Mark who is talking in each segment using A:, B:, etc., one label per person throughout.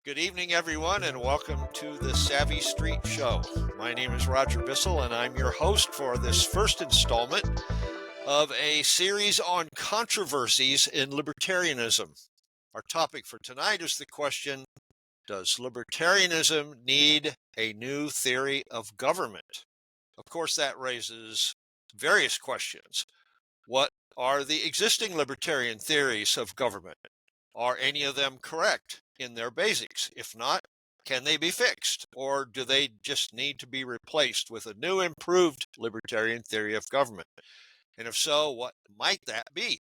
A: Good evening, everyone, and welcome to the Savvy Street Show. My name is Roger Bissell, and I'm your host for this first installment of a series on controversies in libertarianism. Our topic for tonight is the question, does libertarianism need a new theory of government? Of course, that raises various questions. What are the existing libertarian theories of government? Are any of them correct in their basics? If not, can they be fixed? Or do they just need to be replaced with a new, improved libertarian theory of government? And if so, what might that be?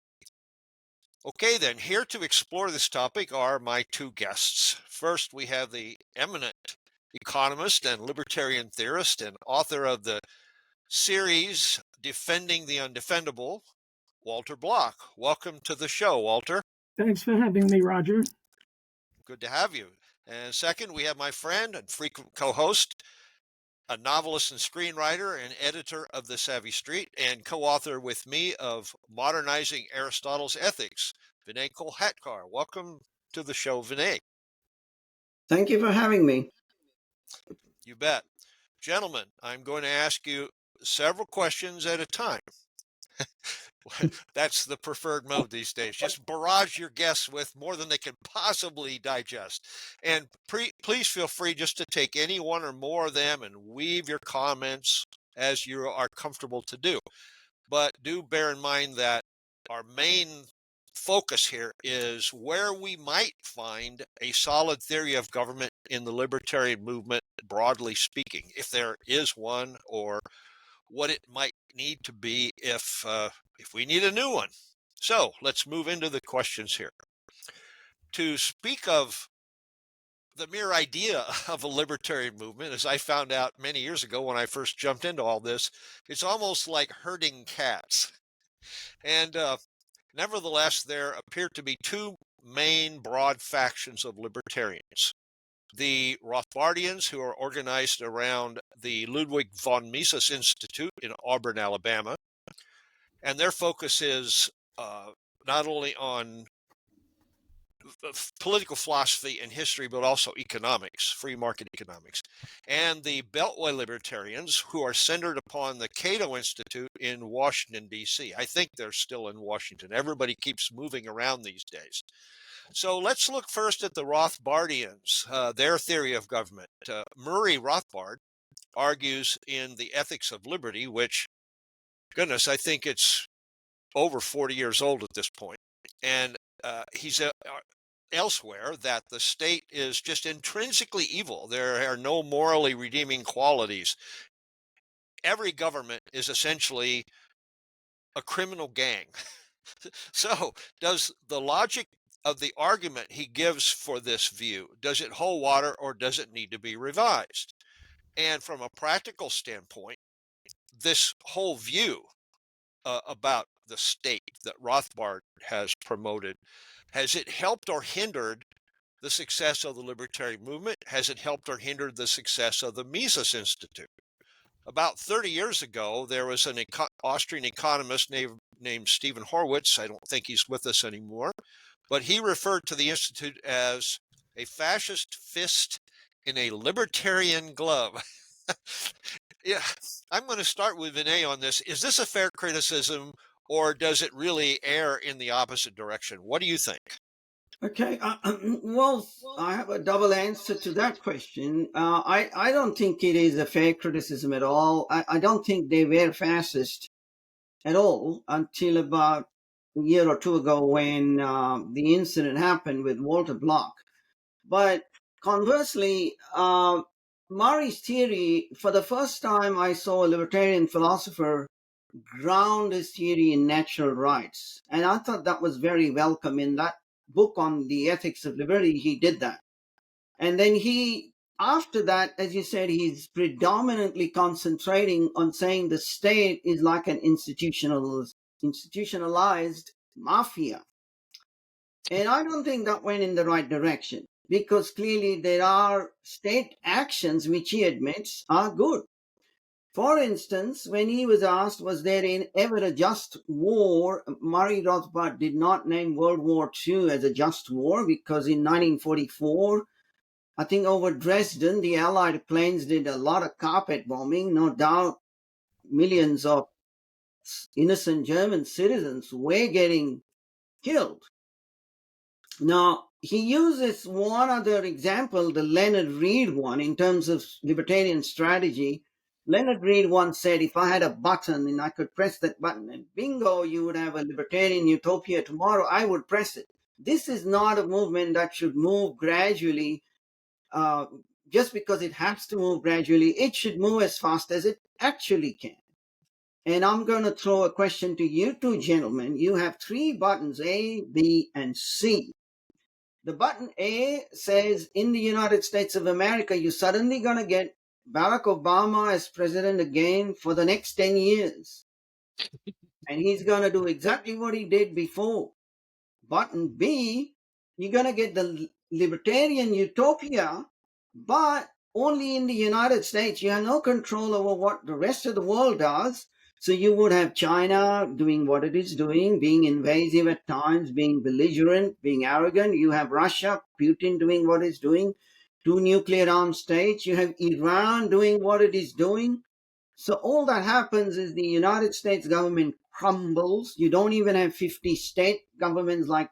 A: Okay, then, here to explore this topic are my two guests. First, we have the eminent economist and libertarian theorist and author of the series Defending the Undefendable, Walter Block. Welcome to the show, Walter.
B: Thanks for having me, Roger.
A: Good to have you. And second, we have my friend and frequent co-host, a novelist and screenwriter and editor of The Savvy Street, and co-author with me of Modernizing Aristotle's Ethics, Vinay Kolhatkar. Welcome to the show, Vinay.
C: Thank you for having me.
A: You bet. Gentlemen, I'm going to ask you several questions at a time. That's the preferred mode these days. Just barrage your guests with more than they can possibly digest. And please feel free just to take any one or more of them and weave your comments as you are comfortable to do. But do bear in mind that our main focus here is where we might find a solid theory of government in the libertarian movement, broadly speaking, if there is one, or what it might need to be if we need a new one. So let's move into the questions here. To speak of the mere idea of a libertarian movement, as I found out many years ago when I first jumped into all this, it's almost like herding cats. And nevertheless, there appear to be two main broad factions of libertarians. The Rothbardians, who are organized around the Ludwig von Mises Institute in Auburn, Alabama, and their focus is not only on political philosophy and history, but also economics, free market economics. And the Beltway Libertarians, who are centered upon the Cato Institute in Washington, D.C. I think they're still in Washington. Everybody keeps moving around these days. So let's look first at the Rothbardians, their theory of government. Murray Rothbard argues in The Ethics of Liberty, which, goodness, I think it's over 40 years old at this point. And he's elsewhere that the state is just intrinsically evil. There are no morally redeeming qualities. Every government is essentially a criminal gang. So does the logic of the argument he gives for this view, does it hold water or does it need to be revised? And from a practical standpoint, this whole view about the state that Rothbard has promoted, has it helped or hindered the success of the libertarian movement? Has it helped or hindered the success of the Mises Institute? About 30 years ago, there was an Austrian economist named Stephen Horwitz. I don't think he's with us anymore, but he referred to the Institute as a fascist fist in a libertarian glove. Yeah, I'm going to start with Vinay on this. Is this a fair criticism, or does it really err in the opposite direction? What do you think?
C: Okay, well, I have a double answer to that question. I don't think it is a fair criticism at all. I don't think they were fascist at all until about a year or two ago when the incident happened with Walter Block. But conversely, Murray's theory, for the first time I saw a libertarian philosopher ground his theory in natural rights. And I thought that was very welcome. In that book on the ethics of liberty, he did that. And then after that, as you said, he's predominantly concentrating on saying the state is like an institutionalized mafia. And I don't think that went in the right direction, because clearly there are state actions which he admits are good. For instance, when he was asked, was there ever a just war, Murray Rothbard did not name World War II as a just war, because in 1944, I think over Dresden, the Allied planes did a lot of carpet bombing. No doubt millions of innocent German citizens were getting killed. Now, he uses one other example, the Leonard Read one, in terms of libertarian strategy. Leonard Read once said, if I had a button and I could press that button and bingo, you would have a libertarian utopia tomorrow, I would press it. This is not a movement that should move gradually. Just because it has to move gradually, it should move as fast as it actually can. And I'm going to throw a question to you two gentlemen. You have three buttons, A, B, and C. The button A says, in the United States of America, you're suddenly going to get Barack Obama as president again for the next 10 years. And he's going to do exactly what he did before. Button B, you're going to get the libertarian utopia, but only in the United States. You have no control over what the rest of the world does. So you would have China doing what it is doing, being invasive at times, being belligerent, being arrogant. You have Russia, Putin doing what it's doing, two nuclear armed states. You have Iran doing what it is doing. So all that happens is the United States government crumbles. You don't even have 50 state governments like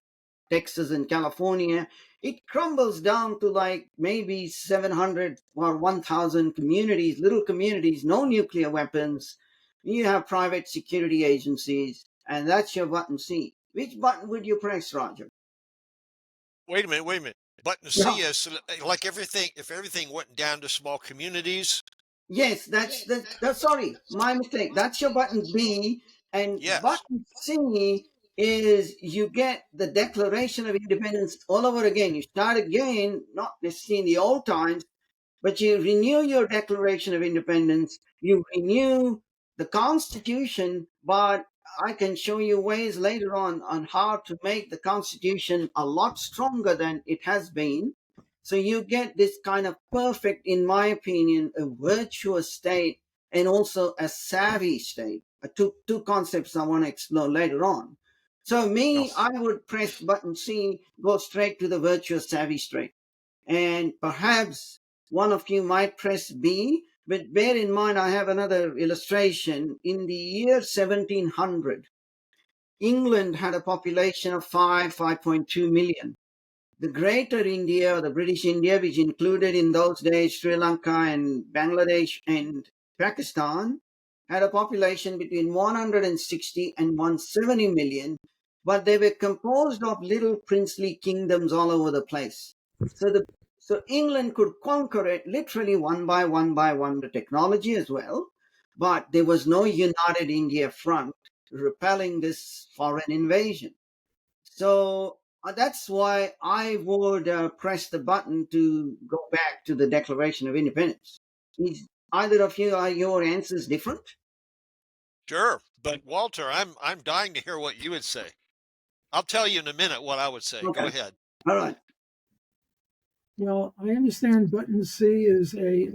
C: Texas and California. It crumbles down to like maybe 700 or 1,000 communities, little communities, no nuclear weapons. You have private security agencies, and that's your button C. Which button would you press, Roger?
A: Wait a minute. Button C is like everything. If everything went down to small communities.
C: Yes, that's sorry, my mistake. That's your button B, and
A: Yes.
C: button C is you get the Declaration of Independence all over again. You start again, not necessarily in the old times, but you renew your Declaration of Independence. You renew the Constitution, but I can show you ways later on how to make the Constitution a lot stronger than it has been. So you get this kind of perfect, in my opinion, a virtuous state and also a savvy state. Two concepts I want to explore later on. So I would press button C, go straight to the virtuous savvy state. And perhaps one of you might press B, but bear in mind I have another illustration. In the year 1700, England had a population of 5.2 million. The Greater India, the British India, which included in those days Sri Lanka and Bangladesh and Pakistan, had a population between 160 and 170 million, but they were composed of little princely kingdoms all over the place. So England could conquer it literally one by one, the technology as well, but there was no united India front repelling this foreign invasion. So that's why I would press the button to go back to the Declaration of Independence. Is either of you, are your answers different?
A: Sure, but Walter, I'm dying to hear what you would say. I'll tell you in a minute what I would say.
C: Okay.
A: Go ahead.
C: All right.
B: Well, I understand button C is a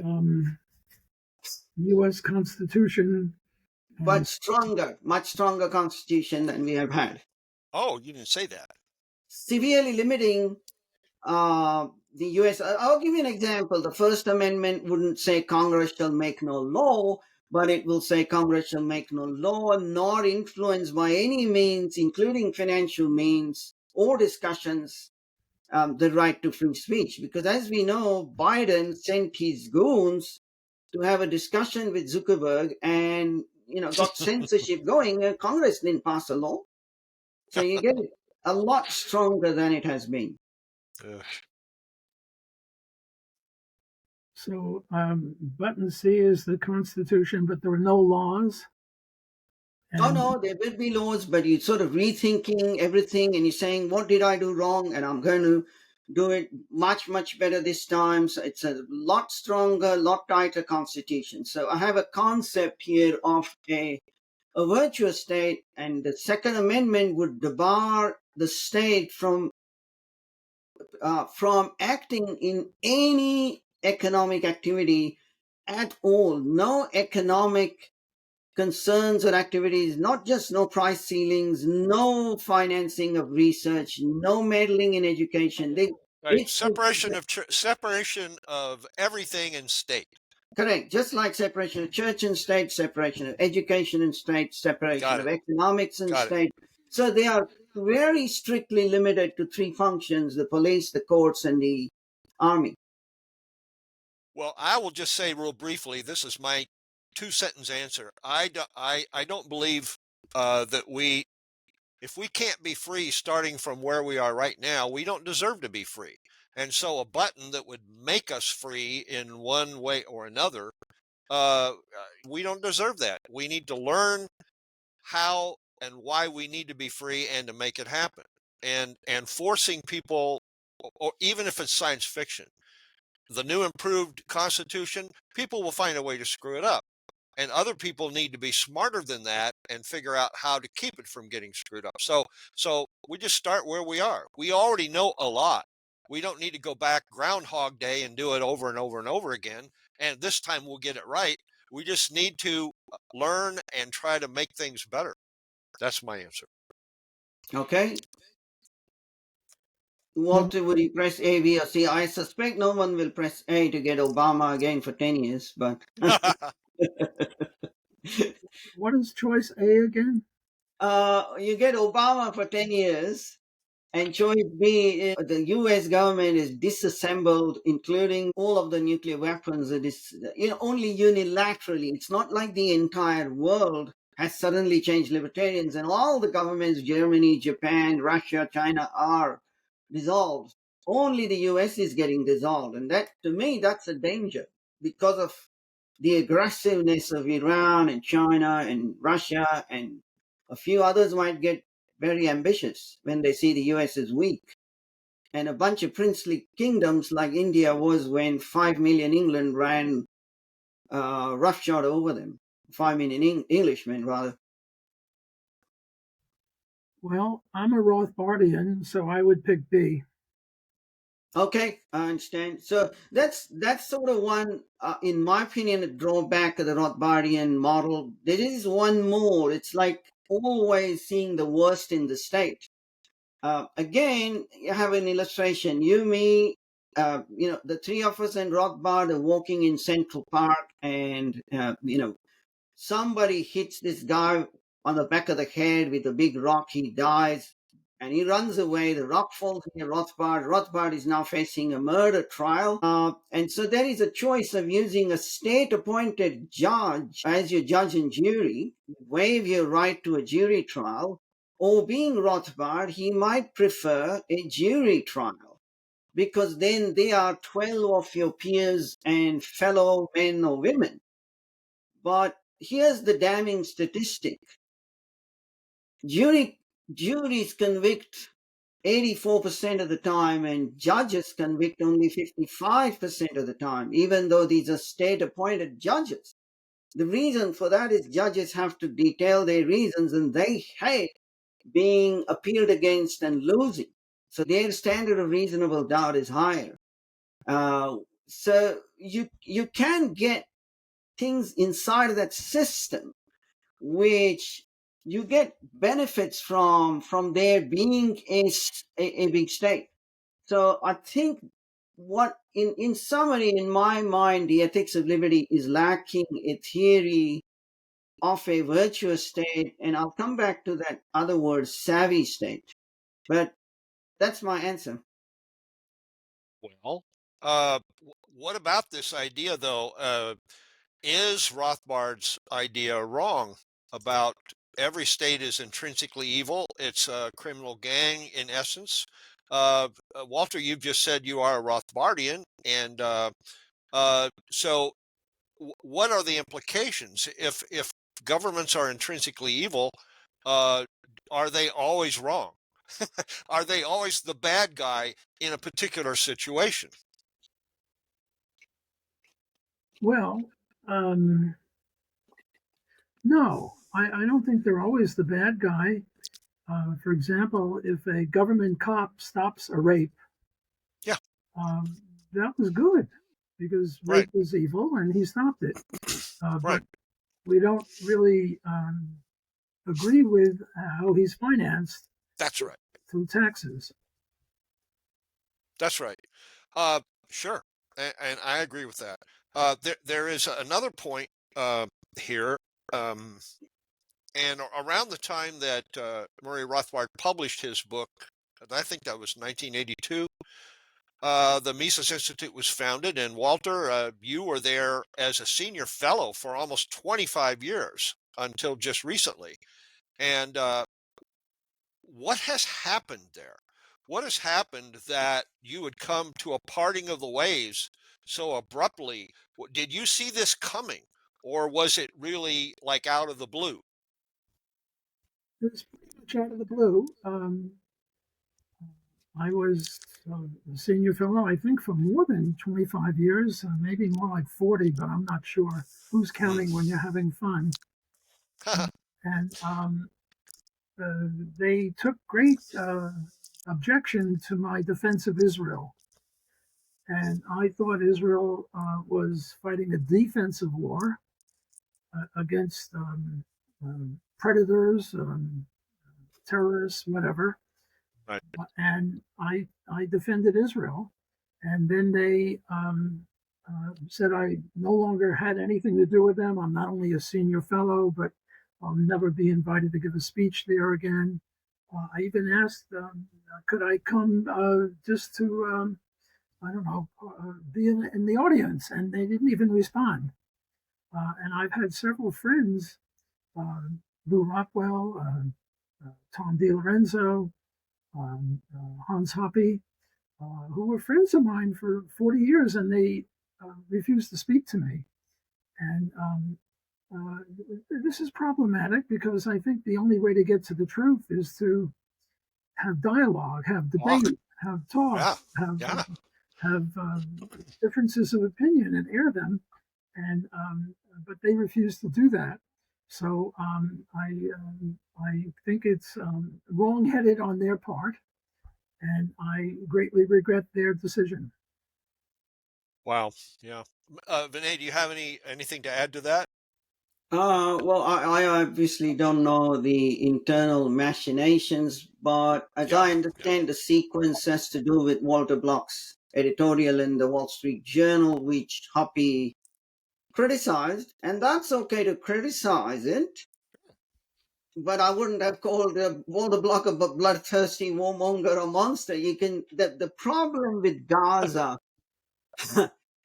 B: U.S. Constitution.
C: But stronger, much stronger Constitution than we have had.
A: Oh, you didn't say that.
C: Severely limiting the U.S. I'll give you an example. The First Amendment wouldn't say Congress shall make no law, but it will say Congress shall make no law nor influence by any means, including financial means or discussions, the right to free speech. Because as we know, Biden sent his goons to have a discussion with Zuckerberg and got censorship going, and Congress didn't pass a law. So you get it a lot stronger than it has been.
B: So button C is the Constitution, but there are no laws.
C: No, there will be laws, but you're sort of rethinking everything and you're saying, what did I do wrong? And I'm going to do it much, much better this time. So it's a lot stronger, lot tighter constitution. So I have a concept here of a virtuous state, and the Second Amendment would debar the state from acting in any economic activity at all. No economic concerns or activities, not just no price ceilings, no financing of research, no meddling in education.
A: Right. Separation of everything in state.
C: Correct. Just like separation of church and state, separation of education and state, separation
A: Got
C: of
A: it.
C: economics and
A: Got it.
C: state. So they are very strictly limited to three functions: the police, the courts, and the army.
A: Well, I will just say real briefly, this is my two-sentence answer. I don't believe that if we can't be free starting from where we are right now, we don't deserve to be free. And so a button that would make us free in one way or another, we don't deserve that. We need to learn how and why we need to be free and to make it happen. And forcing people, or even if it's science fiction, the new improved Constitution, people will find a way to screw it up. And other people need to be smarter than that and figure out how to keep it from getting screwed up. So we just start where we are. We already know a lot. We don't need to go back Groundhog Day and do it over and over and over again. And this time we'll get it right. We just need to learn and try to make things better. That's my answer.
C: Okay. Walter, would you press A, B, or C? I suspect no one will press A to get Obama again for 10 years, but.
B: What is choice A again?
C: You get Obama for 10 years, and choice B is the US government is disassembled, including all of the nuclear weapons. It is, only unilaterally. It's not like the entire world has suddenly changed libertarians, and all the governments, Germany, Japan, Russia, China, are dissolved. Only the US is getting dissolved. And that, to me, that's a danger because of the aggressiveness of Iran and China and Russia, and a few others might get very ambitious when they see the US is weak. And a bunch of princely kingdoms like India was when 5 million England ran roughshod over them. 5 million Englishmen, rather.
B: Well, I'm a Rothbardian, so I would pick B.
C: Okay, I understand. So that's sort of one, in my opinion, a drawback of the Rothbardian model. There is one more. It's like always seeing the worst in the state. Again, you have an illustration. You, me, the three of us and Rothbard are walking in Central Park, and somebody hits this guy on the back of the head with a big rock. He dies, and he runs away. The rock falls near Rothbard. Rothbard is now facing a murder trial. And so there is a choice of using a state-appointed judge as your judge and jury, waive your right to a jury trial, or being Rothbard, he might prefer a jury trial, because then they are 12 of your peers and fellow men or women. But here's the damning statistic. Juries convict 84% of the time, and judges convict only 55% of the time, even though these are state-appointed judges. The reason for that is judges have to detail their reasons, and they hate being appealed against and losing. So their standard of reasonable doubt is higher. So you can get things inside of that system which you get benefits from there being a big state. So I think what in summary, in my mind, the ethics of liberty is lacking a theory of a virtuous state, and I'll come back to that other word, savvy state. But that's my answer.
A: Well, what about this idea, though? Is Rothbard's idea wrong about every state is intrinsically evil? It's a criminal gang in essence. Walter, you've just said you are a Rothbardian, and so what are the implications if governments are intrinsically evil? Are they always wrong? Are they always the bad guy in a particular situation?
B: Well, no, I don't think they're always the bad guy. For example, if a government cop stops a rape,
A: Yeah,
B: that was good because
A: right,
B: rape is evil and he stopped it.
A: right.
B: But we don't really agree with how he's financed
A: That's right.
B: through taxes.
A: That's right. Sure, and I agree with that. There is another point here, um, and around the time that Murray Rothbard published his book, and I think that was 1982. The Mises Institute was founded, and Walter, you were there as a senior fellow for almost 25 years until just recently. And what has happened there? What has happened that you would come to a parting of the ways so abruptly? Did you see this coming, or was it really like out of the blue?
B: It was pretty much out of the blue. I was a senior fellow, I think, for more than 25 years, maybe more like 40, but I'm not sure. Who's counting when you're having fun? And they took great objection to my defense of Israel. And I thought Israel was fighting a defensive war against predators, terrorists, whatever.
A: Right.
B: And I defended Israel. And then they said I no longer had anything to do with them. I'm not only a senior fellow, but I'll never be invited to give a speech there again. I even asked, could I come just to, I don't know, be in the audience? And they didn't even respond. And I've had several friends, Lou Rockwell, Tom DiLorenzo, Hans Hoppe, who were friends of mine for 40 years, and they refused to speak to me. And this is problematic because I think the only way to get to the truth is to have dialogue, have debate, have talk,
A: Yeah.
B: have differences of opinion and air them. And but they refuse to do that. So I think it's wrong-headed on their part, and I greatly regret their decision.
A: Wow. Yeah. Vinay, do you have anything to add to that?
C: Well, I obviously don't know the internal machinations, but as
A: Yeah.
C: I understand, the sequence has to do with Walter Block's editorial in the Wall Street Journal, which Hoppe criticized, and that's okay to criticize it. But I wouldn't have called Walter Block a bloodthirsty warmonger or monster. The problem with Gaza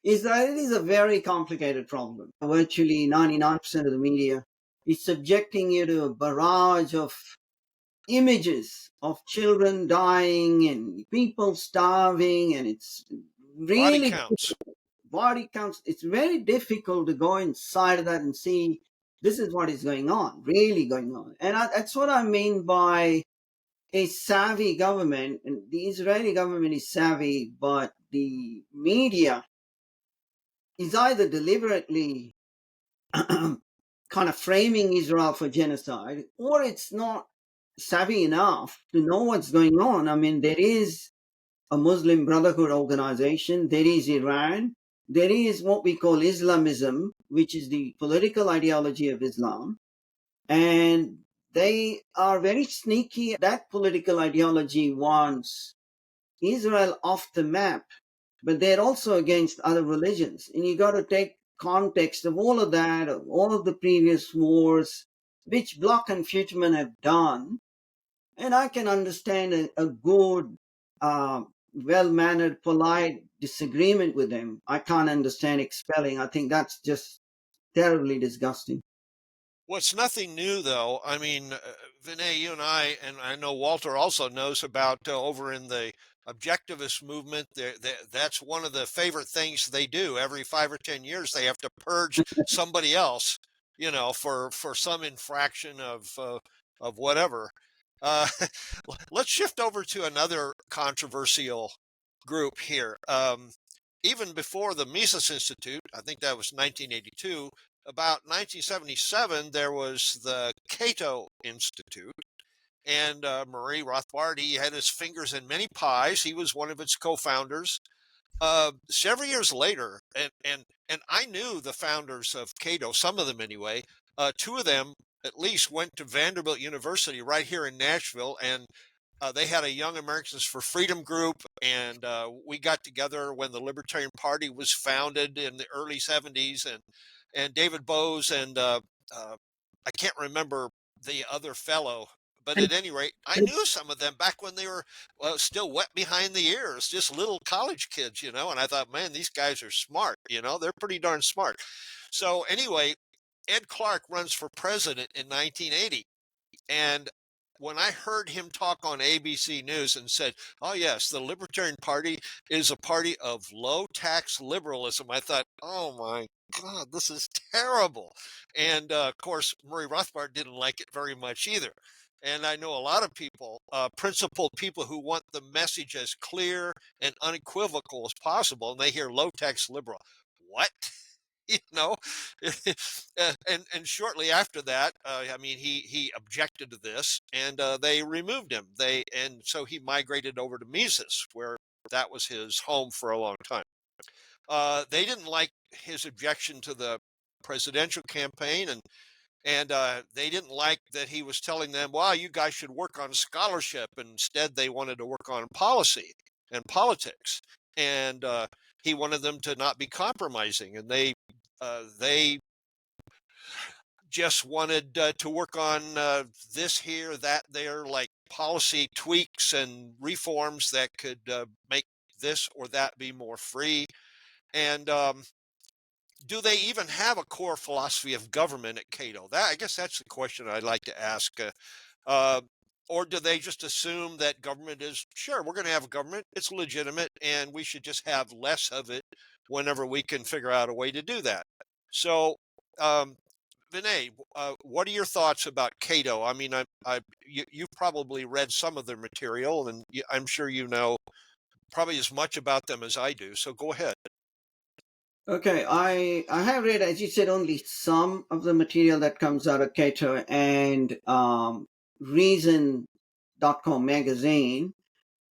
C: is that it is a very complicated problem. Virtually 99% of the media is subjecting you to a barrage of images of children dying and people starving, and it's
A: Body
C: really
A: counts.
C: body counts. It's very difficult to go inside of that and see this is what is going on, really going on. And that's what I mean by a savvy government. And the Israeli government is savvy, but the media is either deliberately kind of framing Israel for genocide, or it's not savvy enough to know what's going on. I mean, there is a Muslim Brotherhood organization, there is Iran, there is what we call Islamism, which is the political ideology of Islam, and they are very sneaky. That political ideology wants Israel off the map, but they're also against other religions. And you got to take context of all of that, of all of the previous wars, which Bloch and Feuchtman have done. And I can understand a good, well-mannered, polite disagreement with them. I can't understand expelling. I think that's just terribly disgusting.
A: Well, it's nothing new, though. I mean, Vinay, you and I know Walter also knows about over in the objectivist movement. That's one of the favorite things they do. Every 5 or 10 years, they have to purge somebody else, for some infraction of whatever. Uh, let's shift over to another controversial group here. Even before the Mises Institute, I think that was 1982, about 1977, there was the Cato Institute. And Murray Rothbard, he had his fingers in many pies. He was one of its co-founders. Several years later, and I knew the founders of Cato, some of them anyway. Two of them at least went to Vanderbilt University right here in Nashville, and they had a Young Americans for Freedom group, and we got together when the Libertarian Party was founded in the early '70s, and David Bowes and I can't remember the other fellow, but
B: And
A: at any rate, I knew some of them back when they were still wet behind the ears, just little college kids, you know. And I thought, man, these guys are smart, you know, they're pretty darn smart. So anyway, Ed Clark runs for president in 1980. And when I heard him talk on ABC News and said, "Oh yes, the Libertarian Party is a party of low tax liberalism," I thought, "Oh my God, this is terrible." And of course, Murray Rothbard didn't like it very much either. And I know a lot of people, principled people, who want the message as clear and unequivocal as possible, and they hear low tax liberal. What? You know. And shortly after that, I mean, he objected to this, and they removed him. And so he migrated over to Mises, where that was his home for a long time. They didn't like his objection to the presidential campaign, and they didn't like that he was telling them, "Well, you guys should work on scholarship." And instead, they wanted to work on policy and politics, and he wanted them to not be compromising, and they just wanted to work on this here, that there, like policy tweaks and reforms that could make this or that be more free. And do they even have a core philosophy of government at Cato? That, I guess that's the question I'd like to ask. Uh, or do they just assume that government is, sure, we're going to have a government, it's legitimate, and we should just have less of it whenever we can figure out a way to do that? So, um, Vinay, what are your thoughts about Cato? I mean, you've probably read some of their material, and I'm sure you know probably as much about them as I do. So go ahead.
C: Okay, I have read, as you said, only some of the material that comes out of Cato and Reason.com magazine,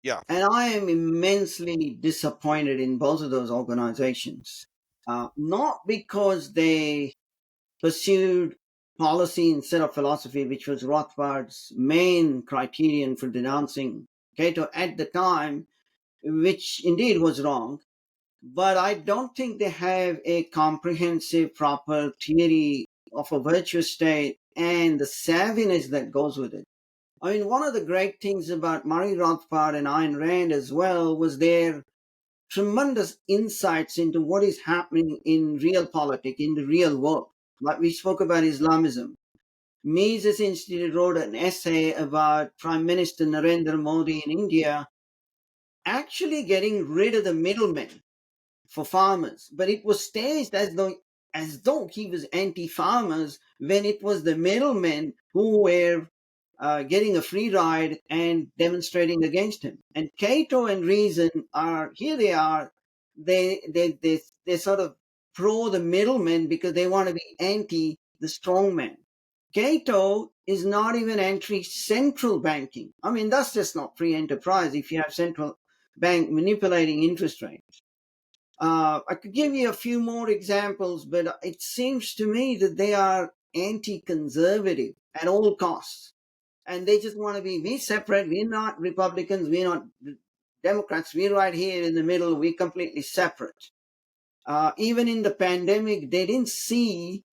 A: Yeah.
C: and I am immensely disappointed in both of those organizations. Not because they pursued policy instead of philosophy, which was Rothbard's main criterion for denouncing Cato at the time, which indeed was wrong. But I don't think they have a comprehensive, proper theory of a virtuous state and the savviness that goes with it. I mean, one of the great things about Murray Rothbard and Ayn Rand as well was their tremendous insights into what is happening in real politics, in the real world. Like we spoke about Islamism. Mises Institute wrote an essay about Prime Minister Narendra Modi in India actually getting rid of the middlemen for farmers, but it was staged as though he was anti-farmers when it was the middlemen who were getting a free ride and demonstrating against him. And Cato and Reason are here. They are they sort of pro the middlemen because they want to be anti the strongman. Cato is not even anti central banking. I mean, that's just not free enterprise if you have central bank manipulating interest rates. I could give you a few more examples, but it seems to me that they are anti-conservative at all costs. And they just want to be, we separate, we're not Republicans, we're not Democrats, we're right here in the middle, we're completely separate. Even in the pandemic, they didn't see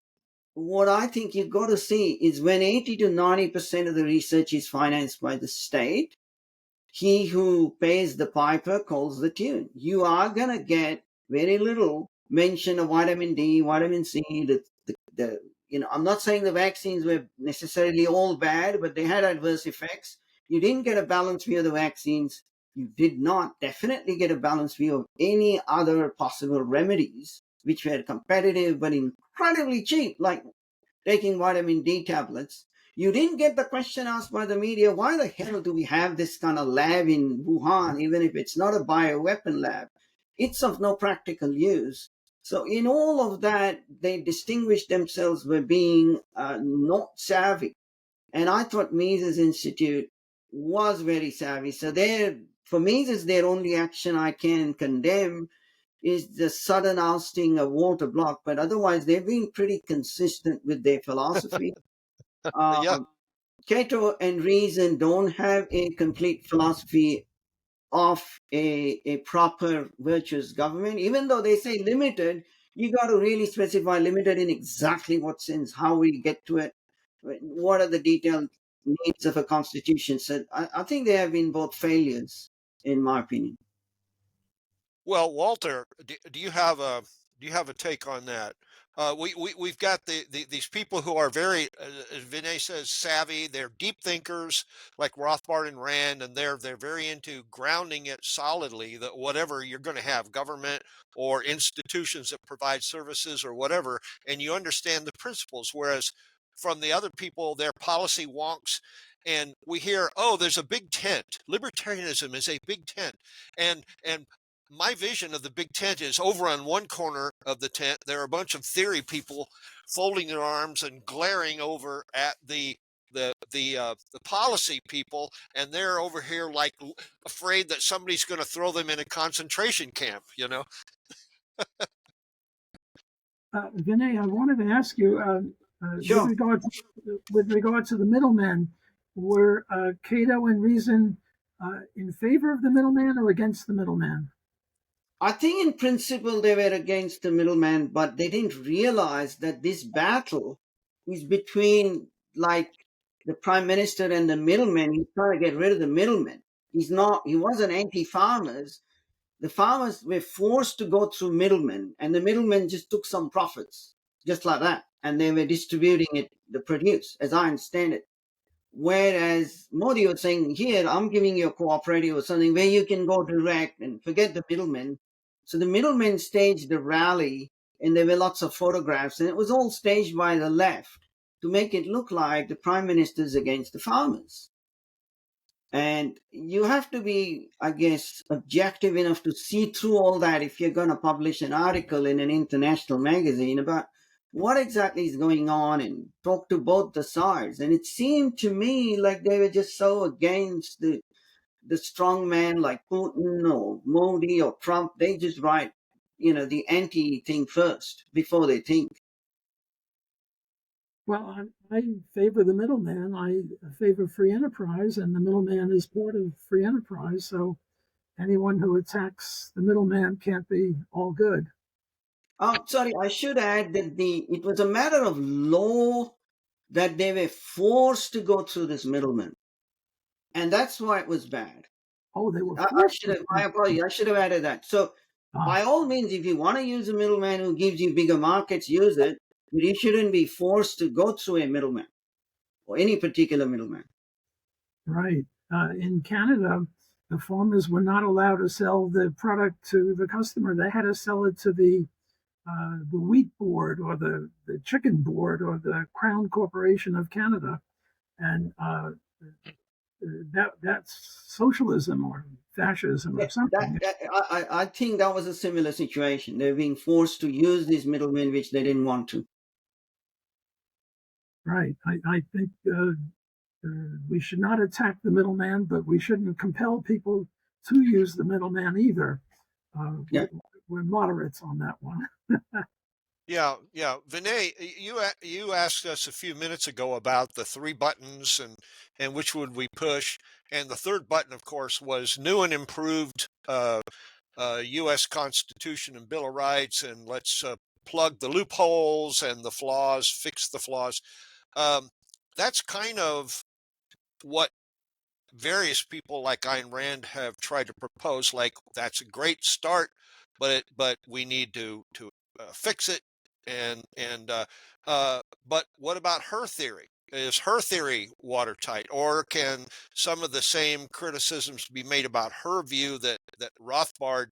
C: what I think you've got to see is when 80 to 90% of the research is financed by the state, he who pays the piper calls the tune. You are going to get very little mention of vitamin D, vitamin C. I'm not saying the vaccines were necessarily all bad, but they had adverse effects. You didn't get a balanced view of the vaccines. You did not definitely get a balanced view of any other possible remedies, which were competitive but incredibly cheap, like taking vitamin D tablets. You didn't get the question asked by the media, why the hell do we have this kind of lab in Wuhan, even if it's not a bioweapon lab? It's of no practical use. So in all of that, they distinguished themselves by being not savvy. And I thought Mises Institute was very savvy. So for Mises, their only action I can condemn is the sudden ousting of Walter Block. But otherwise, they've been pretty consistent with their philosophy.
A: Yeah.
C: Um, Cato and Reason don't have a complete philosophy of a proper virtuous government. Even though they say limited, you got to really specify limited in exactly what sense, how we get to it, what are the detailed needs of a constitution. So I think they have been both failures, in my opinion.
A: Well, Walter, do you have a take on that? We've got these people who are very, as Vinay says, savvy. They're deep thinkers like Rothbard and Rand, and they're very into grounding it solidly that whatever you're going to have, government or institutions that provide services or whatever, and you understand the principles. Whereas from the other people, they're policy wonks, and we hear, oh, there's a big tent. Libertarianism is a big tent, and my vision of the big tent is over on one corner of the tent there are a bunch of theory people folding their arms and glaring over at the policy people, and they're over here like afraid that somebody's going to throw them in a concentration camp, you know.
B: Vinay, I wanted to ask you,
C: Sure.
B: with regard to the middlemen, were Cato and Reason in favor of the middleman or against the middleman?
C: I think in principle they were against the middleman, but they didn't realize that this battle is between like the prime minister and the middleman. He's trying to get rid of the middleman. He wasn't anti-farmers. The farmers were forced to go through middlemen, and the middlemen just took some profits, just like that. And they were distributing it, the produce, as I understand it. Whereas Modi was saying, here, I'm giving you a cooperative or something where you can go direct and forget the middlemen. So the middlemen staged the rally, and there were lots of photographs, and it was all staged by the left to make it look like the prime minister's against the farmers. And you have to be, I guess, objective enough to see through all that if you're going to publish an article in an international magazine about what exactly is going on and talk to both the sides. And it seemed to me like they were just so against the strong man like Putin or Modi or Trump. They just write, the anti thing first before they think.
B: Well, I favor the middleman. I favor free enterprise, and the middleman is part of free enterprise. So anyone who attacks the middleman can't be all good.
C: Sorry, I should add that it was a matter of law that they were forced to go through this middleman. And that's why it was bad.
B: Oh, they were
C: my apologies. I should have added that. So, by all means, if you want to use a middleman who gives you bigger markets, use it. But you shouldn't be forced to go through a middleman or any particular middleman.
B: Right. In Canada, the farmers were not allowed to sell the product to the customer. They had to sell it to the wheat board or the chicken board or the Crown Corporation of Canada. And that's socialism or fascism or something.
C: I think that was a similar situation. They're being forced to use these middlemen, which they didn't want to.
B: Right. I think we should not attack the middleman, but we shouldn't compel people to use the middleman either. We're moderates on that one.
A: Yeah. Vinay, you asked us a few minutes ago about the three buttons and which would we push, and the third button, of course, was new and improved U.S. Constitution and Bill of Rights, and let's plug the loopholes and the flaws, fix the flaws. That's kind of what various people like Ayn Rand have tried to propose. Like, that's a great start, but we need to fix it. But what about her theory? Is her theory watertight, or can some of the same criticisms be made about her view that Rothbard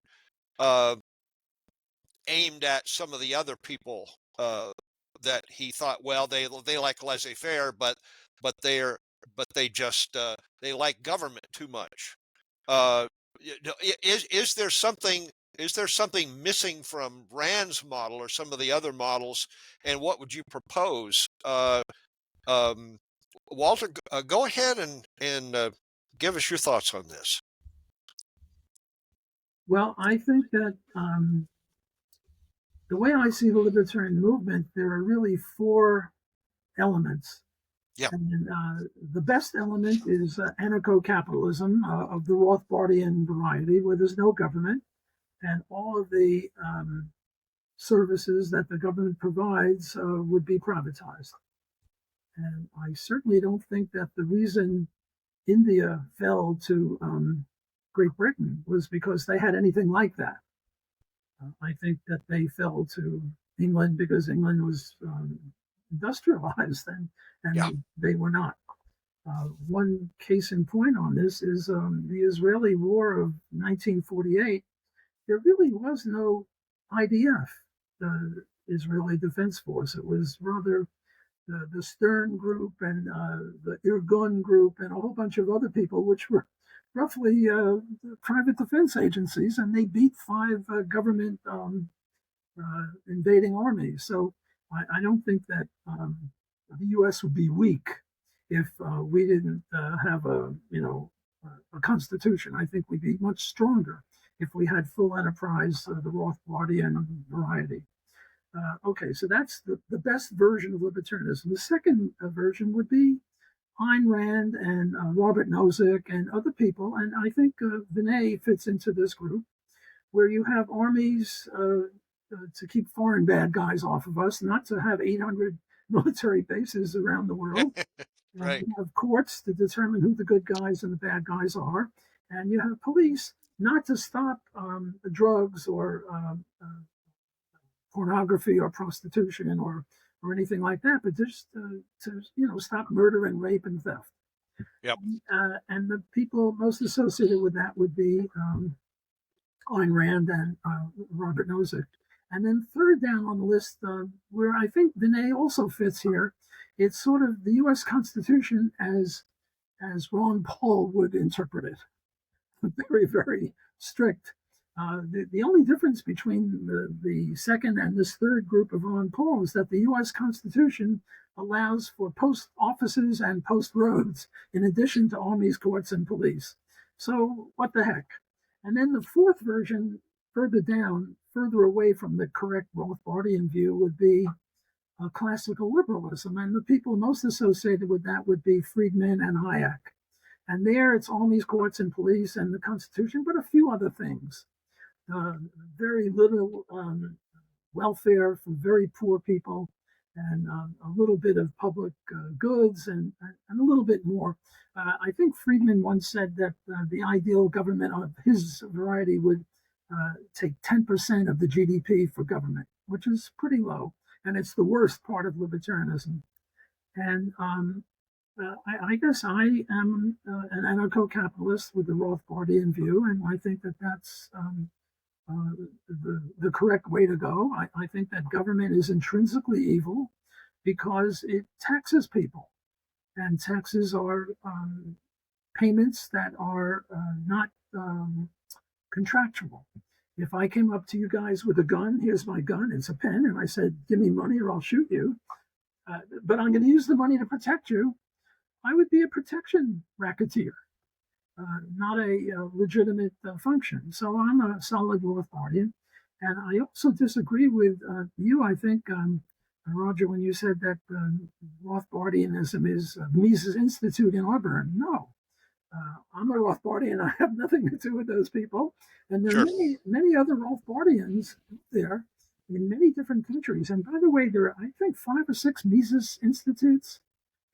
A: aimed at some of the other people that he thought, well, they like laissez-faire, but they just they like government too much. Is there something missing from Rand's model or some of the other models, and what would you propose? Walter, go ahead and give us your thoughts on this.
B: Well, I think that the way I see the libertarian movement, there are really four elements.
A: Yeah.
B: And the best element is anarcho-capitalism of the Rothbardian variety, where there's no government, and all of the services that the government provides would be privatized. And I certainly don't think that the reason India fell to Great Britain was because they had anything like that. I think that they fell to England because England was industrialized and
A: Yeah.
B: they were not. One case in point on this is the Israeli War of 1948. There really was no IDF, the Israeli Defense Force. It was rather the Stern Group and the Irgun Group and a whole bunch of other people, which were roughly private defense agencies, and they beat 5 government invading armies. So I don't think that the U.S. would be weak if we didn't have a constitution. I think we'd be much stronger if we had full enterprise, the Rothbardian variety. Okay, so that's the best version of libertarianism. The second version would be Ayn Rand and Robert Nozick and other people, and I think Vinay fits into this group, where you have armies to keep foreign bad guys off of us, not to have 800 military bases around the world.
A: Right.
B: You have courts to determine who the good guys and the bad guys are, and you have police not to stop the drugs or pornography or prostitution or anything like that, but just to stop murder and rape and theft.
A: Yep.
B: And the people most associated with that would be Ayn Rand and Robert Nozick. And then third down on the list, where I think Vinay also fits here, it's sort of the U.S. Constitution as Ron Paul would interpret it. Very, very strict. The only difference between the second and this third group of Ron Paul is that the U.S. Constitution allows for post offices and post roads in addition to armies, courts, and police. So what the heck? And then the fourth version, further down, further away from the correct Rothbardian view, would be classical liberalism. And the people most associated with that would be Friedman and Hayek. And there it's armies, courts, and police and the Constitution, but a few other things. Very little welfare for very poor people, and a little bit of public goods, and a little bit more. I think Friedman once said that the ideal government of his variety would take 10% of the GDP for government, which is pretty low, and it's the worst part of libertarianism. And I guess I am an anarcho-capitalist with the Rothbardian view, and I think that that's the correct way to go. I think that government is intrinsically evil because it taxes people, and taxes are payments that are not contractual. If I came up to you guys with a gun, here's my gun, it's a pen, and I said, give me money or I'll shoot you, but I'm going to use the money to protect you, I would be a protection racketeer. Not a legitimate function. So I'm a solid Rothbardian. And I also disagree with you, I think, Roger, when you said that Rothbardianism is Mises Institute in Auburn. No, I'm a Rothbardian. I have nothing to do with those people. And there are many other Rothbardians there in many different countries. And by the way, there are, I think, 5 or 6 Mises Institutes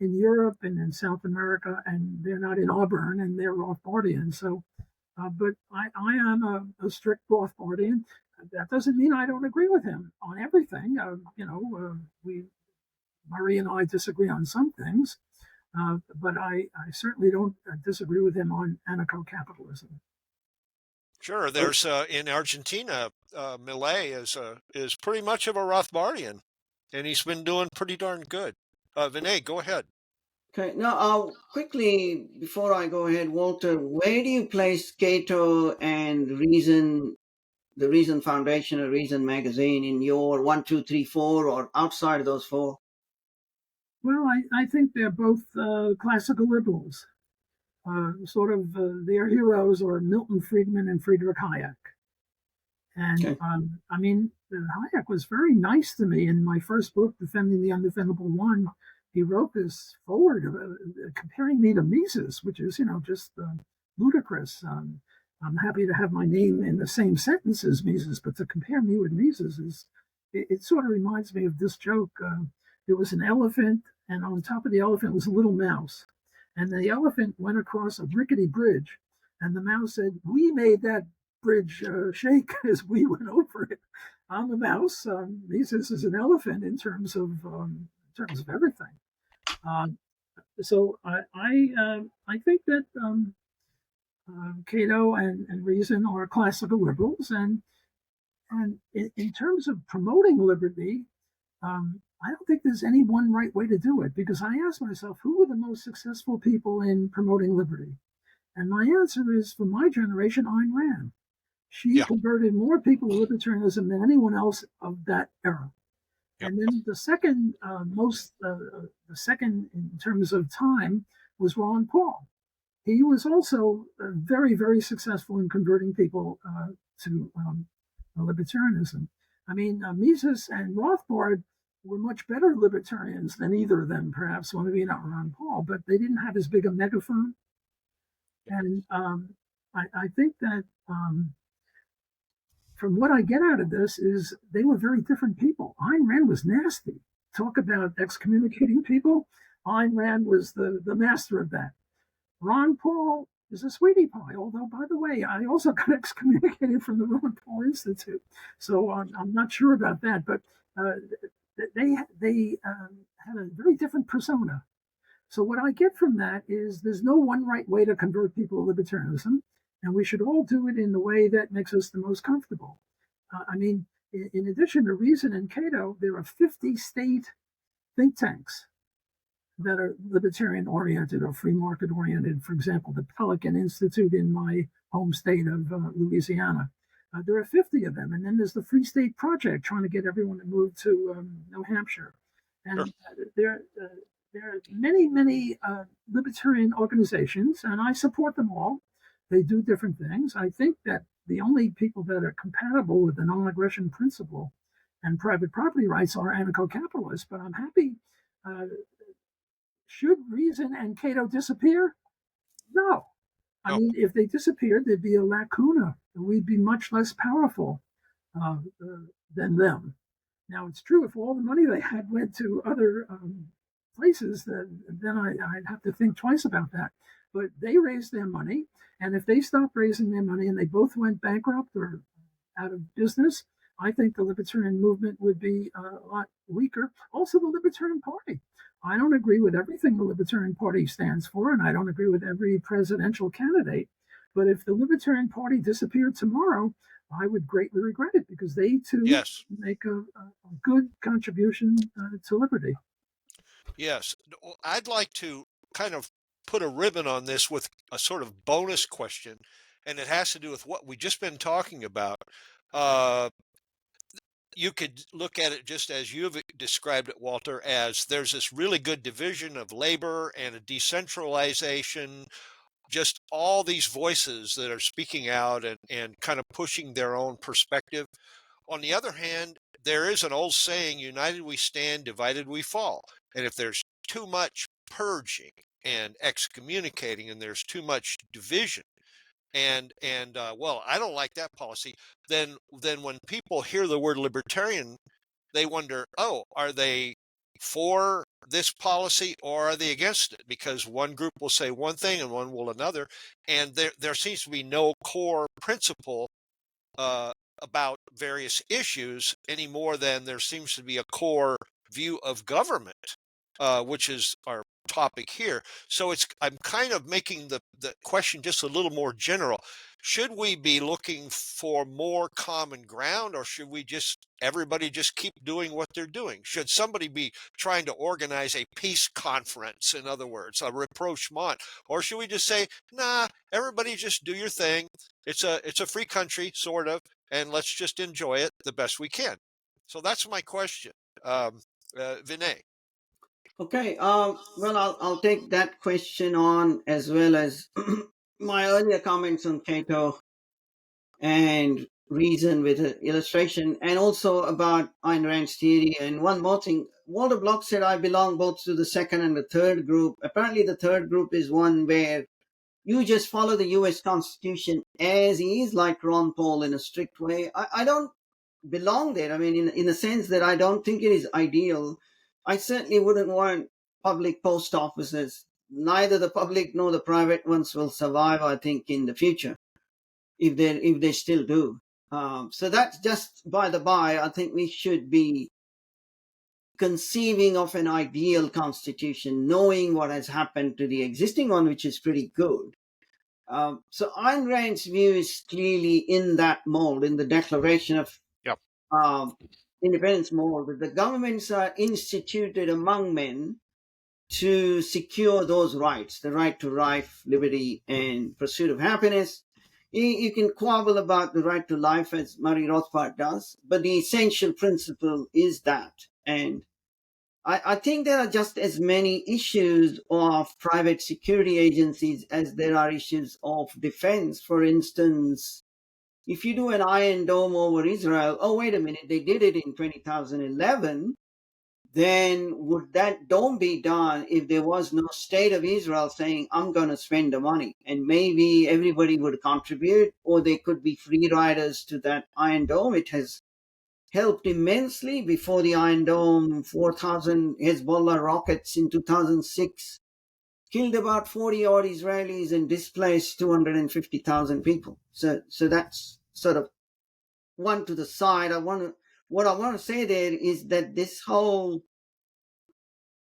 B: in Europe and in South America, and they're not in Auburn, and they're Rothbardian. So, but I am a strict Rothbardian. That doesn't mean I don't agree with him on everything. Murray and I disagree on some things, but I certainly don't disagree with him on anarcho-capitalism.
A: Sure. There's in Argentina, Milei is pretty much of a Rothbardian, and he's been doing pretty darn good. Vinay, go ahead.
C: Okay. Now, quickly, before I go ahead, Walter, where do you place Cato and Reason, the Reason Foundation or Reason Magazine in your 1, 2, 3, 4, or outside of those 4?
B: Well, I think they're both classical liberals. Sort of their heroes are Milton Friedman and Friedrich Hayek. And okay. I mean, Hayek was very nice to me in my first book, Defending the Undefendable One. he wrote this forward comparing me to Mises, which is, just ludicrous. I'm happy to have my name in the same sentence as Mises, but to compare me with Mises it sort of reminds me of this joke. There was an elephant, and on top of the elephant was a little mouse. And the elephant went across a rickety bridge, and the mouse said, "We made that bridge shake as we went over it." I'm a mouse. Mises is an elephant in terms of everything. So I think that Cato and Reason are classical liberals, and in terms of promoting liberty, I don't think there's any one right way to do it, because I ask myself, who were the most successful people in promoting liberty? And my answer is, for my generation, Ayn Rand. She converted more people to libertarianism than anyone else of that era.
A: Yep.
B: And then the second the second in terms of time was Ron Paul. He was also very, very successful in converting people to libertarianism. I mean, Mises and Rothbard were much better libertarians than either of them, perhaps. Well, maybe not Ron Paul, but they didn't have as big a megaphone. And I think that from what I get out of this is they were very different people. Ayn Rand was nasty. Talk about excommunicating people. Ayn Rand was the master of that. Ron Paul is a sweetie pie, although, by the way, I also got excommunicated from the Ron Paul Institute. So I'm not sure about that, but they had a very different persona. So what I get from that is there's no one right way to convert people to libertarianism, and we should all do it in the way that makes us the most comfortable. I mean, in addition to Reason and Cato, there are 50 state think tanks that are libertarian oriented or free market oriented. For example, the Pelican Institute in my home state of Louisiana. There are 50 of them. And then there's the Free State Project trying to get everyone to move to New Hampshire. And there are many, many libertarian organizations, and I support them all. They do different things. I think that the only people that are compatible with the non-aggression principle and private property rights are anarcho-capitalists, but I'm happy. Should Reason and Cato disappear? No. I mean, if they disappeared, there'd be a lacuna, and we'd be much less powerful than them. Now, it's true, if all the money they had went to other places, then I'd have to think twice about that. But they raised their money, and if they stopped raising their money and they both went bankrupt or out of business, I think the libertarian movement would be a lot weaker. Also, the Libertarian Party. I don't agree with everything the Libertarian Party stands for, and I don't agree with every presidential candidate. But if the Libertarian Party disappeared tomorrow, I would greatly regret it, because they too make a good contribution to liberty.
A: Yes. I'd like to kind of put a ribbon on this with a sort of bonus question, and it has to do with what we've just been talking about. You could look at it just as you've described it, Walter, as there's this really good division of labor and a decentralization, just all these voices that are speaking out and kind of pushing their own perspective. On the other hand, there is an old saying, united we stand, divided we fall. And if there's too much purging and excommunicating and there's too much division, and well, I don't like that policy, then when people hear the word libertarian, they wonder, oh, are they for this policy or are they against it? Because one group will say one thing and one will another, and there seems to be no core principle about various issues any more than there seems to be a core view of government, which is our topic here. So I'm kind of making the question just a little more general. Should we be looking for more common ground, or should everybody just keep doing what they're doing? Should somebody be trying to organize a peace conference, in other words, a rapprochement, or should we just say, nah, everybody just do your thing? It's a free country, sort of, and let's just enjoy it the best we can. So that's my question. Vinay.
C: Okay. Well, I'll take that question on, as well as my earlier comments on Cato and Reason with an illustration, and also about Ayn Rand's theory. And one more thing, Walter Block said, I belong both to the second and the third group. Apparently, the third group is one where you just follow the US Constitution as is, like Ron Paul, in a strict way. I don't belong there. I mean, in the sense that I don't think it is ideal. I certainly wouldn't want public post offices. Neither the public nor the private ones will survive, I think, in the future, if they still do. So that's just by the by. I think we should be conceiving of an ideal constitution, knowing what has happened to the existing one, which is pretty good. So Ayn Rand's view is clearly in that mold, in the Declaration of
A: Yep.
C: Independence mold, that the governments are instituted among men to secure those rights, the right to life, liberty, and pursuit of happiness. You can quibble about the right to life, as Murray Rothbard does, but the essential principle is that. And I think there are just as many issues of private security agencies as there are issues of defense. For instance, if you do an Iron Dome over Israel, oh, wait a minute, they did it in 2011, then would that dome be done if there was no state of Israel saying, I'm going to spend the money? And maybe everybody would contribute, or they could be free riders to that Iron Dome. It has helped immensely. Before the Iron Dome, 4,000 Hezbollah rockets in 2006 killed about 40 odd Israelis and displaced 250,000 people. So that's sort of one to the side. What I want to say there is that this whole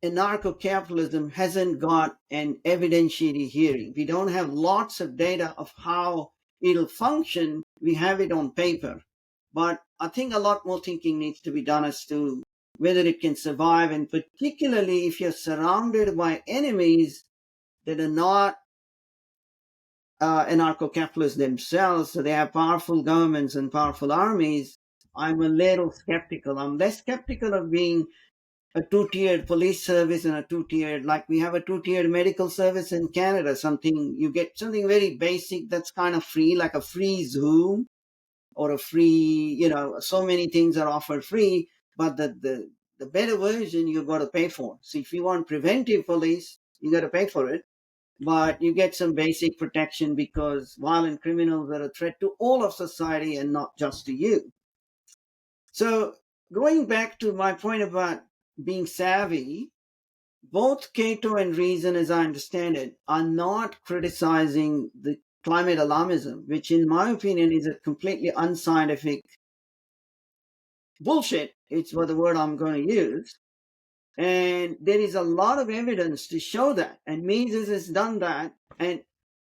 C: anarcho-capitalism hasn't got an evidentiary hearing. We don't have lots of data of how it'll function. We have it on paper. But I think a lot more thinking needs to be done as to whether it can survive, and particularly if you're surrounded by enemies that are not anarcho-capitalists themselves, so they have powerful governments and powerful armies. I'm a little skeptical. I'm less skeptical of being a two-tiered police service and a two-tiered, like we have a two-tiered medical service in Canada. You get something very basic that's kind of free, like a free Zoom or a free, so many things are offered free, but the better version you've got to pay for. So if you want preventive police, you got to pay for it, but you get some basic protection because violent criminals are a threat to all of society and not just to you. So going back to my point about being savvy, both Cato and Reason, as I understand it, are not criticizing the climate alarmism, which in my opinion is a completely unscientific bullshit. It's what the word I'm going to use. And there is a lot of evidence to show that. And Mises has done that. And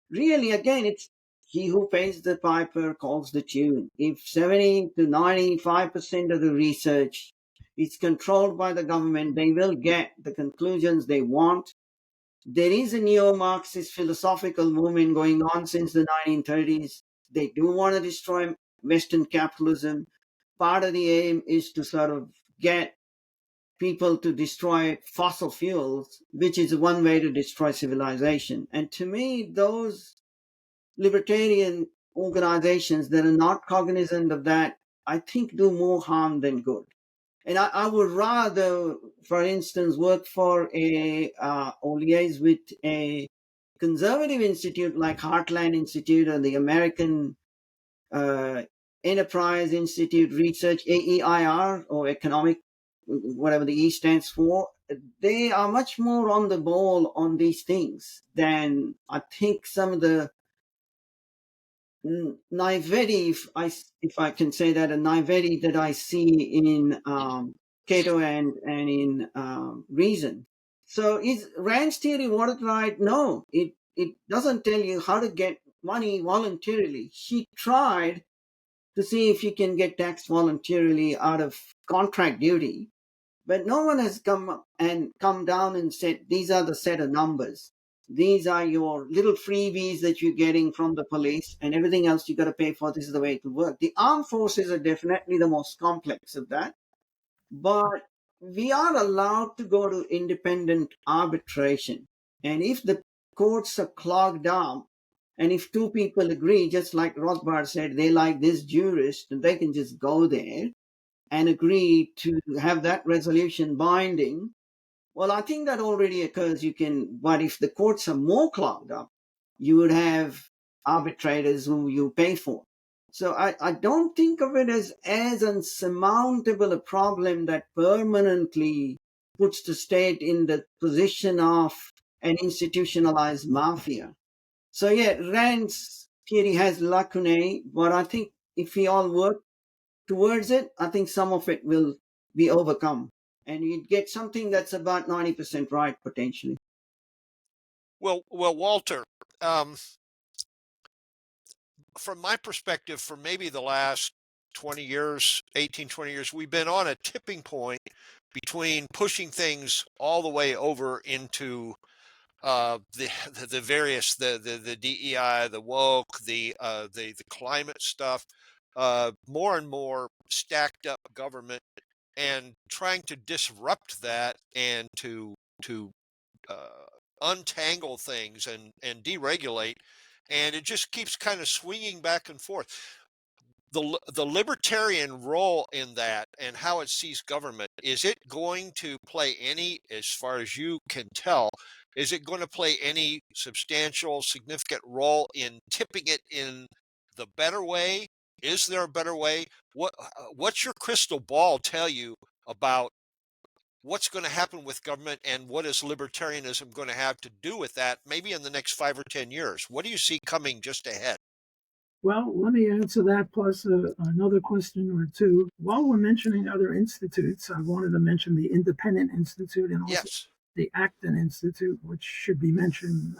C: really, again, it's he who pays the piper calls the tune. If 70 to 95% of the research is controlled by the government, they will get the conclusions they want. There is a neo-Marxist philosophical movement going on since the 1930s. They do want to destroy Western capitalism. Part of the aim is to sort of get people to destroy fossil fuels, which is one way to destroy civilization. And to me, those libertarian organizations that are not cognizant of that, I think do more harm than good. And I would rather, for instance, work for or liaise with a conservative institute like Heartland Institute or the American Enterprise Institute Research, AEIR, or Economic, whatever the E stands for. They are much more on the ball on these things than I think some of the naivety, if I can say that, a naivety that I see in Cato and in Reason. So is Rand's theory watertight? No, it doesn't tell you how to get money voluntarily. She tried to see if you can get taxed voluntarily out of contract duty, but no one has come down and said, these are the set of numbers. These are your little freebies that you're getting from the police, and everything else you got to pay for. This is the way it will work. The armed forces are definitely the most complex of that, but we are allowed to go to independent arbitration. And if the courts are clogged down And if two people agree, just like Rothbard said, they like this jurist, and they can just go there and agree to have that resolution binding. Well, I think that already occurs. But if the courts are more clogged up, you would have arbitrators who you pay for. So I don't think of it as unsurmountable a problem that permanently puts the state in the position of an institutionalized mafia. So yeah, Rand's theory has lacunae, but I think if we all work towards it, I think some of it will be overcome. And you'd get something that's about 90% right, potentially.
A: Well, Walter, from my perspective, for maybe the last 20 years, 18, 20 years, we've been on a tipping point between pushing things all the way over into the various the DEI, the woke, the climate stuff, more and more stacked up government, and trying to disrupt that and to untangle things and deregulate, and it just keeps kind of swinging back and forth. The libertarian role in that and how it sees government, is it going to play any, as far as you can tell, is it going to play any substantial, significant role in tipping it in the better way? Is there a better way? What's your crystal ball tell you about what's going to happen with government, and what is libertarianism going to have to do with that maybe in the next 5 or 10 years? What do you see coming just ahead?
B: Well, let me answer that plus another question or two. While we're mentioning other institutes, I wanted to mention the Independent Institute and also
A: Yes.
B: the Acton Institute, which should be mentioned.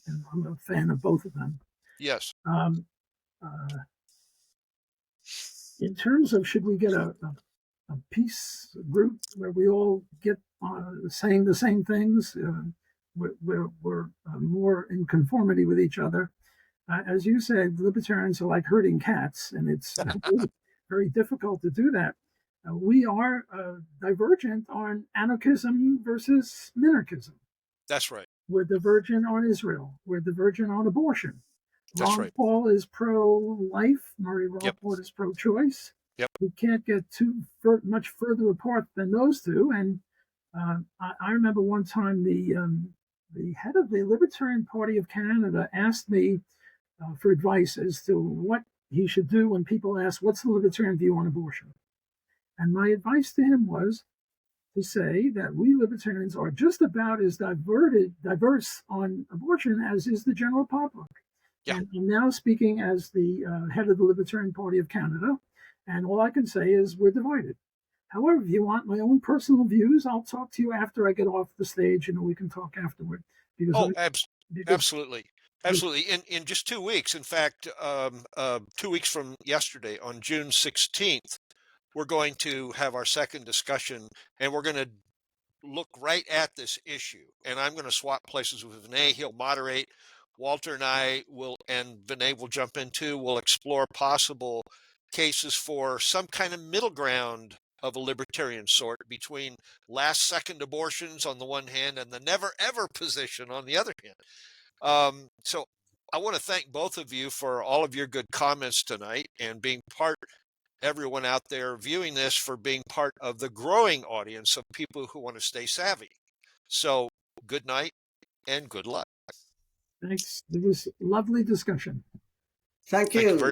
B: And I'm a fan of both of them.
A: Yes.
B: In terms of should we get a peace group where we all get saying the same things, we're more in conformity with each other. As you said, libertarians are like herding cats, and it's very, very difficult to do that. We are divergent on anarchism versus minarchism.
A: That's right.
B: We're divergent on Israel. We're divergent on abortion.
A: That's
B: Ron
A: right.
B: Paul is pro-life. Murray Rothbard is pro-choice.
A: Yep.
B: We can't get much further apart than those two. And I remember one time the head of the Libertarian Party of Canada asked me for advice as to what he should do when people ask, what's the libertarian view on abortion? And my advice to him was to say that we libertarians are just about as diverse on abortion as is the general public.
A: Yeah.
B: And I'm now speaking as the head of the Libertarian Party of Canada, and all I can say is we're divided. However, if you want my own personal views, I'll talk to you after I get off the stage, and we can talk afterward.
A: Because absolutely. Absolutely. In just 2 weeks, in fact, 2 weeks from yesterday, on June 16th, we're going to have our second discussion, and we're going to look right at this issue. And I'm going to swap places with Vinay. He'll moderate. Walter and I will, and Vinay will jump in too. We'll explore possible cases for some kind of middle ground of a libertarian sort between last-second abortions on the one hand and the never-ever position on the other hand. So I want to thank both of you for all of your good comments tonight, and being everyone out there viewing this, for being part of the growing audience of people who want to stay savvy. So good night and good luck.
B: Thanks. It was a lovely discussion.
C: Thank you.